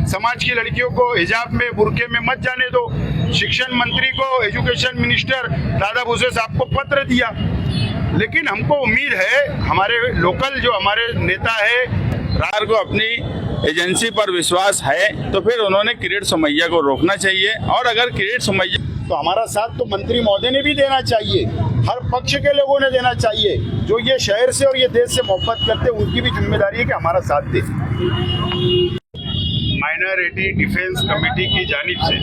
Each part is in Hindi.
समाज की लड़कियों को हिजाब में बुरके में मत जाने दो। शिक्षण मंत्री को, एजुकेशन मिनिस्टर दादा भूसे साहब को पत्र दिया। लेकिन हमको उम्मीद है, हमारे लोकल जो हमारे नेता है, सरकार को अपनी एजेंसी पर विश्वास है तो फिर उन्होंने किरीट सोमैया को रोकना चाहिए। और अगर किरीट सोमैया, तो हमारा साथ तो मंत्री महोदय ने भी देना चाहिए, हर पक्ष के लोगों ने देना चाहिए। जो ये शहर से और ये देश से मोहब्बत करते हैं, उनकी भी जिम्मेदारी है कि हमारा साथ दे। माइनॉरिटी डिफेंस कमेटी की जानिब से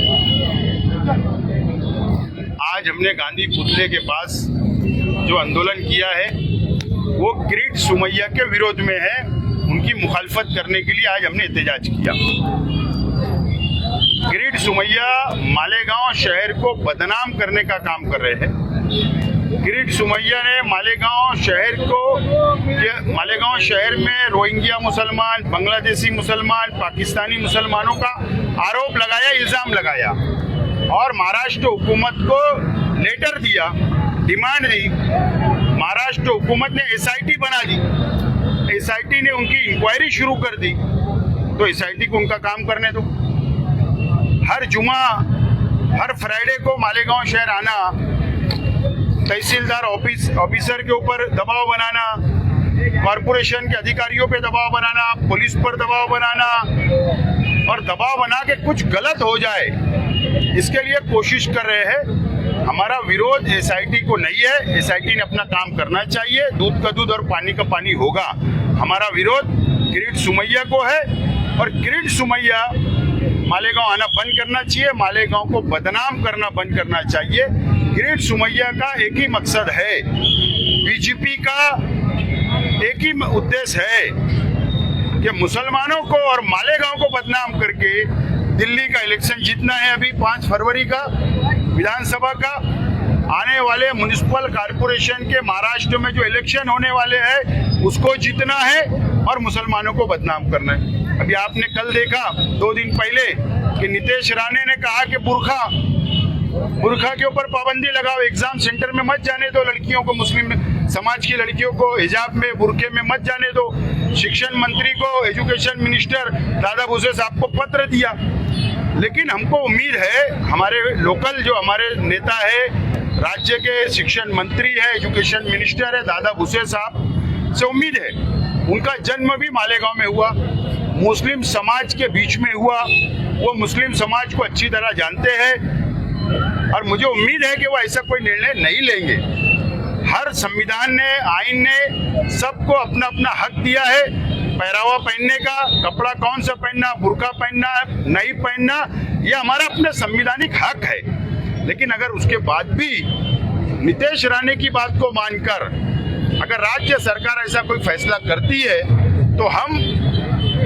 आज हमने गांधी पुतले के पास जो आंदोलन किया है वो किरीट सोमैया के विरोध में है। उनकी मुखालफत करने के लिए आज हमने एहतजाज किया। किरीट सोमैया मालेगांव शहर को बदनाम करने का काम कर रहे हैं। किरीट सोमैया ने मालेगांव शहर में रोहिंग्या मुसलमान, बांग्लादेशी मुसलमान, पाकिस्तानी मुसलमानों का आरोप लगाया, इल्जाम लगाया और महाराष्ट्र हुकूमत को लेटर दिया, डिमांड दी। महाराष्ट्र हुकूमत ने एसआईटी बना दी, एसआईटी ने उनकी इंक्वायरी शुरू कर दी। तो एसआईटी को उनका काम करने दो। हर जुमा, हर फ्राइडे को मालेगांव शहर आना, तहसीलदार ऑफिसर के ऊपर दबाव बनाना, कॉरपोरेशन के अधिकारियों पे दबाव बनाना, पुलिस पर दबाव बनाना और दबाव बना के कुछ गलत हो जाए, इसके लिए कोशिश कर रहे हैं। हमारा विरोध एसआईटी को नहीं है, एसआईटी ने अपना काम करना चाहिए, दूध का दूध और पानी का पानी होगा। हमारा विरोध किरीट सोमैया को है और किरीट सोमैया मालेगांव आना बंद करना चाहिए, मालेगांव को बदनाम करना बंद करना चाहिए। किरीट सोमैया का एक ही मकसद है, बीजेपी का एक ही उद्देश्य है कि मुसलमानों को और मालेगांव को बदनाम करके दिल्ली का इलेक्शन जीतना है। अभी 5 फरवरी का विधानसभा का आने वाले म्युनिसिपल कॉरपोरेशन के महाराष्ट्र में जो इलेक्शन होने वाले हैं उसको जीतना है और मुसलमानों को बदनाम करना है। अभी आपने कल देखा 2 दिन पहले कि नीतीश राणे ने कहा कि बुरखा के ऊपर पाबंदी लगाओ, एग्जाम सेंटर में मत जाने दो लड़कियों को, मुस्लिम समाज की लड़कियों को हिजाब में बुरके में मत जाने दो। शिक्षण मंत्री को, एजुकेशन मिनिस्टर दादा भूसे साहब को पत्र दिया। लेकिन हमको उम्मीद है, हमारे लोकल जो हमारे नेता है, राज्य के शिक्षण मंत्री है, एजुकेशन मिनिस्टर है दादा भूसे साहब से उम्मीद है। उनका जन्म भी मालेगांव में हुआ, मुस्लिम समाज के बीच में हुआ, वो मुस्लिम समाज को अच्छी तरह जानते हैं और मुझे उम्मीद है कि वो ऐसा कोई निर्णय नहीं लेंगे। हर संविधान ने, आईन ने सबको अपना अपना हक दिया है पहरावा पहनने का, कपड़ा कौन सा पहनना, बुर्का पहनना नहीं पहनना, यह हमारा अपना संवैधानिक हक है। लेकिन अगर उसके बाद भी नीतीश राणे की बात को मानकर अगर राज्य सरकार ऐसा कोई फैसला करती है तो हम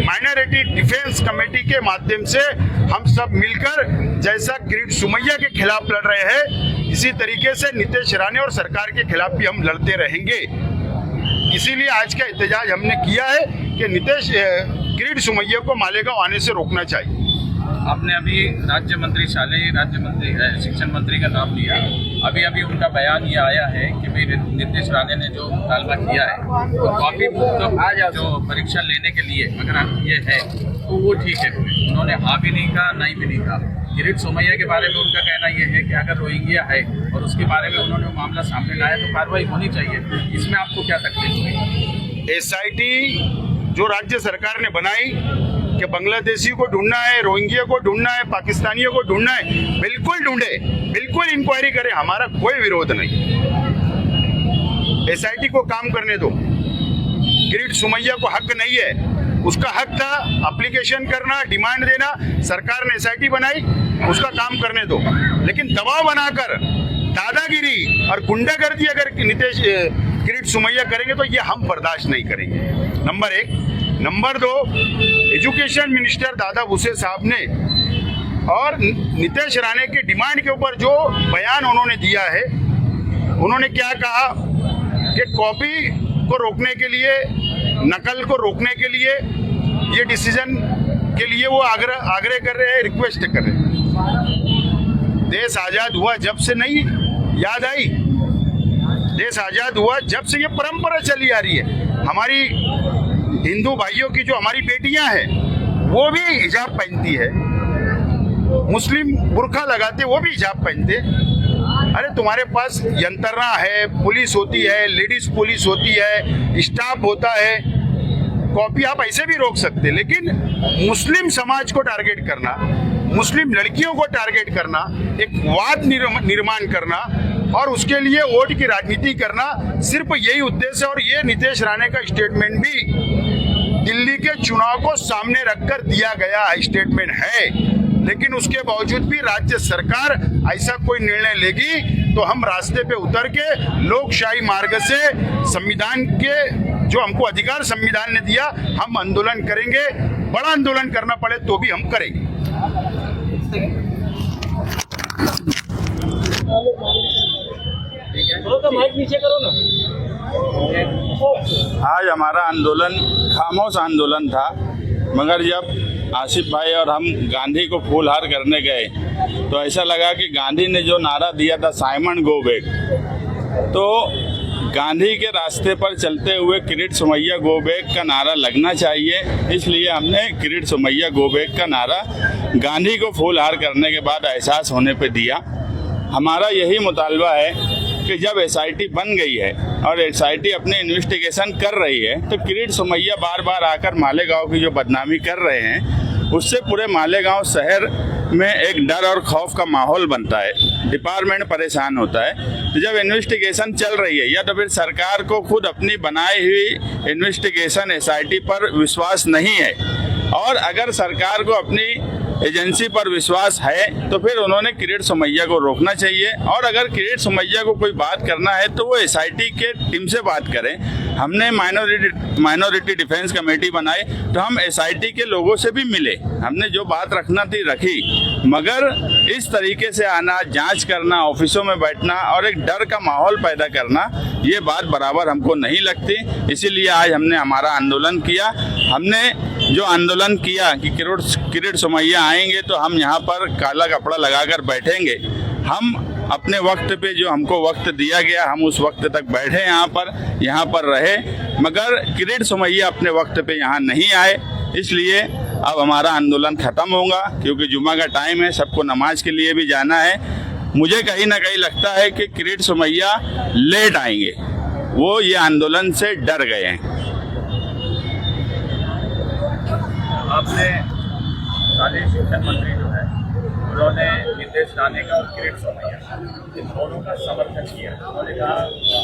माइनॉरिटी डिफेंस कमेटी के माध्यम से हम सब मिलकर, जैसा किरीट सोमैया के खिलाफ लड़ रहे हैं, इसी तरीके से नीतीश राणे और सरकार के खिलाफ भी हम लड़ते रहेंगे। इसीलिए आज का एहतजाज हमने किया है कि किरीट सोमैया को मालेगांव आने से रोकना चाहिए। आपने अभी राज्य मंत्री शिक्षण मंत्री का नाम लिया। अभी उनका बयान ये आया है कि भाई नीतीश राणे ने जो मुतालबा किया है तो कॉपी बुक जो परीक्षा लेने के लिए अगर ये है तो वो ठीक है। उन्होंने हाँ भी नहीं कहा, नहीं भी नहीं कहा। किरीट सोमैया के बारे में उनका कहना ये है कि अगर रोहिंग्या है और उसके बारे में उन्होंने मामला सामने लाया तो कार्रवाई होनी चाहिए। इसमें आपको क्या तकलीफ हुई? एसआईटी जो राज्य सरकार ने बनाई कि बांग्लादेशी को ढूंढना है, रोहिंग्या को ढूंढना है, पाकिस्तानियों को ढूंढना है, बिल्कुल ढूंढे, बिल्कुल इंक्वायरी करें, हमारा कोई विरोध नहीं। एसआईटी को काम करने दो। किरीट सोमैया को हक नहीं है, उसका हक था एप्लीकेशन करना, डिमांड देना, सरकार ने एसआईटी बनाई, उसका काम करने दो। लेकिन दबाव बनाकर दादागिरी और गुंडागर्दी अगर किरीट सोमैया करेंगे तो ये हम बर्दाश्त नहीं करेंगे। Number 1। Number 2, education minister Dada Bhuse साहब ने और नीतीश राणे के डिमांड के ऊपर जो बयान उन्होंने दिया है, उन्होंने क्या कहा कि कॉपी को रोकने के लिए, नकल को रोकने के लिए, ये डिसीजन के लिए वो आग्रह कर रहे हैं, रिक्वेस्ट कर रहे हैं। देश आज़ाद हुआ जब से नहीं याद आई, देश आज़ाद हुआ जब से ये परंपरा चली आ रही है। हमारी हिंदू भाइयों की जो हमारी बेटियां हैं वो भी हिजाब पहनती है, मुस्लिम बुर्का लगाते वो भी हिजाब पहनते। अरे तुम्हारे पास यंत्रणा है, पुलिस होती है, लेडीज पुलिस होती है, स्टाफ होता है, कॉपी आप ऐसे भी रोक सकते। लेकिन मुस्लिम समाज को टारगेट करना, मुस्लिम लड़कियों को टारगेट करना, एक वाद निर्माण करना और उसके लिए वोट की राजनीति करना, सिर्फ यही उद्देश्य है। और ये नीतीश राणे का स्टेटमेंट भी दिल्ली के चुनाव को सामने रखकर दिया गया स्टेटमेंट है। लेकिन उसके बावजूद भी राज्य सरकार ऐसा कोई निर्णय लेगी तो हम रास्ते पे उतर के लोकशाही मार्ग से संविधान के जो हमको अधिकार संविधान ने दिया, हम आंदोलन करेंगे। बड़ा आंदोलन करना पड़े तो भी हम करेंगे। आज हमारा आंदोलन खामोश आंदोलन था, मगर जब आसिफ भाई और हम गांधी को फूलहार करने गए तो ऐसा लगा कि गांधी ने जो नारा दिया था साइमन गो बैक, तो गांधी के रास्ते पर चलते हुए किरीट सोमैया गो बैक का नारा लगना चाहिए। इसलिए हमने किरीट सोमैया गो बैक का नारा गांधी को फूलहार करने के बाद एहसास होने पे दिया। हमारा यही मुतालबा है कि जब एसआईटी बन गई है और एसआईटी अपनी इन्वेस्टिगेशन कर रही है तो किरीट सोमैया बार बार आकर मालेगांव की जो बदनामी कर रहे हैं उससे पूरे मालेगांव शहर में एक डर और खौफ का माहौल बनता है, डिपार्टमेंट परेशान होता है। तो जब इन्वेस्टिगेशन चल रही है या तो फिर सरकार को खुद अपनी बनाई हुई इन्वेस्टिगेशन एसआईटी पर विश्वास नहीं है, और अगर सरकार को अपनी एजेंसी पर विश्वास है तो फिर उन्होंने किरीट सोमैया को रोकना चाहिए। और अगर किरीट सोमैया को कोई बात करना है तो वो एसआईटी के टीम से बात करें। हमने माइनॉरिटी डिफेंस कमेटी बनाई तो हम एसआईटी के लोगों से भी मिले, हमने जो बात रखना थी रखी, मगर इस तरीके से आना, जांच करना, ऑफिसों में बैठना और एक डर का माहौल पैदा करना, ये बात बराबर हमको नहीं लगती। इसीलिए आज हमने हमारा आंदोलन किया। हमने जो आंदोलन किया कि किरीट सोमैया आएंगे तो हम यहाँ पर काला कपड़ा लगाकर बैठेंगे। हम अपने वक्त पे जो हमको वक्त दिया गया हम उस वक्त तक बैठे यहाँ पर रहे, मगर किरीट सोमैया अपने वक्त पे यहाँ नहीं आए। इसलिए अब हमारा आंदोलन ख़त्म होगा, क्योंकि जुम्मा का टाइम है, सबको नमाज के लिए भी जाना है। मुझे कहीं ना कहीं लगता है कि किरीट सोमैया लेट आएंगे, वो ये आंदोलन से डर गए हैं। आपने शालेय शिक्षण मंत्री जो है उन्होंने नीतीश राणे का और किरीट सोमैया इन दोनों का समर्थन किया। उन्होंने कहा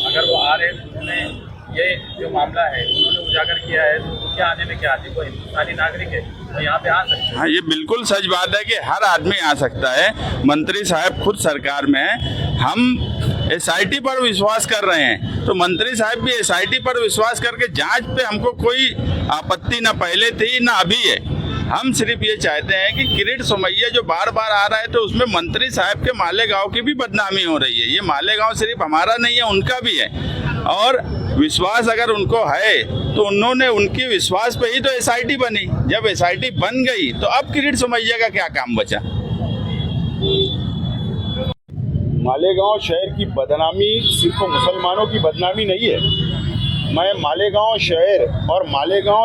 अगर वो आ रहे तो उन्होंने ये जो मामला है उन्होंने उजागर किया है तो क्या आने में क्या आती, कोई हिंदुस्तानी नागरिक है तो यहाँ पे आ सकते हैं। हाँ, ये बिल्कुल सच बात है कि हर आदमी आ सकता है। मंत्री साहब खुद सरकार में है, हम एसआईटी पर विश्वास कर रहे हैं तो मंत्री साहब भी एसआईटी पर विश्वास करके जांच पे हमको कोई आपत्ति ना पहले थी ना अभी है। हम सिर्फ ये चाहते हैं कि किरीट सोमैया जो बार बार आ रहा है तो उसमें मंत्री साहब के मालेगांव की भी बदनामी हो रही है। ये मालेगांव सिर्फ हमारा नहीं है, उनका भी है, और विश्वास अगर उनको है तो उन्होंने उनकी विश्वास पे ही तो एसआईटी बनी। जब एसआईटी बन गई तो अब किरीट सोमैया का क्या काम बचा। मालेगांव शहर की बदनामी सिर्फ मुसलमानों की बदनामी नहीं है। मैं मालेगांव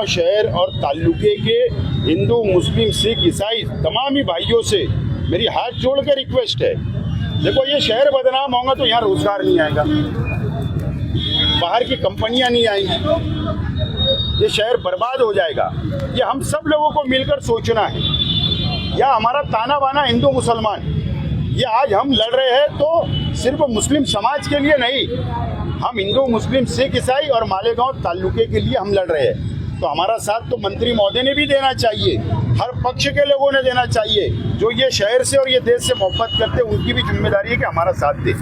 शहर और ताल्लुके के हिंदू, मुस्लिम, सिख, ईसाई तमाम ही भाइयों से मेरी हाथ जोड़ कर रिक्वेस्ट है, देखो ये शहर बदनाम होगा तो यहाँ रोजगार नहीं आएगा, बाहर की कंपनियां नहीं आएंगी, ये शहर बर्बाद हो जाएगा। ये हम सब लोगों को मिलकर सोचना है। या हमारा ताना बाना हिंदू मुसलमान, ये आज हम लड़ रहे हैं तो सिर्फ मुस्लिम समाज के लिए नहीं, हम हिंदू, मुस्लिम, सिख, ईसाई और मालेगांव ताल्लुके के लिए हम लड़ रहे हैं। तो हमारा साथ तो मंत्री महोदय ने भी देना चाहिए, हर पक्ष के लोगों ने देना चाहिए। जो ये शहर से और ये देश से मोहब्बत करते हैं उनकी भी जिम्मेदारी है कि हमारा साथ दें।